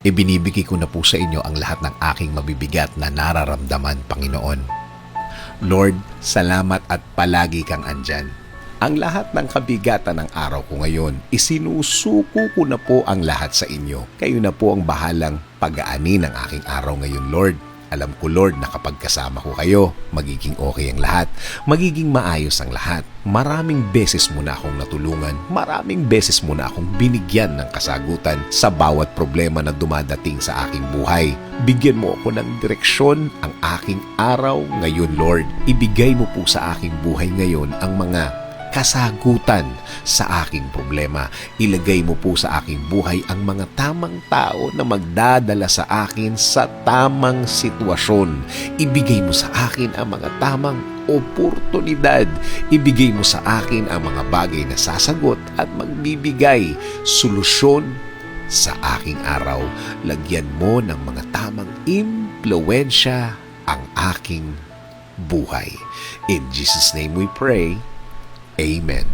Ibinibigay ko na po sa inyo ang lahat ng aking mabibigat na nararamdaman, Panginoon. Lord, salamat at palagi kang andyan. Ang lahat ng kabigatan ng araw ko ngayon, isinusuko ko na po ang lahat sa inyo. Kayo na po ang bahalang pag-aani ng aking araw ngayon, Lord. Alam ko, Lord, na kapag kasama ko kayo, magiging okay ang lahat. Magiging maayos ang lahat. Maraming beses mo na akong natulungan. Maraming beses mo na akong binigyan ng kasagutan sa bawat problema na dumadating sa aking buhay. Bigyan mo ako ng direksyon ang aking araw ngayon, Lord. Ibigay mo po sa aking buhay ngayon ang mga kasagutan sa aking problema. Ilagay mo po sa aking buhay ang mga tamang tao na magdadala sa akin sa tamang sitwasyon. Ibigay mo sa akin ang mga tamang oportunidad. Ibigay mo sa akin ang mga bagay na sasagot at magbibigay solusyon sa aking araw. Lagyan mo ng mga tamang impluwensya ang aking buhay. In Jesus' name we pray. Amen.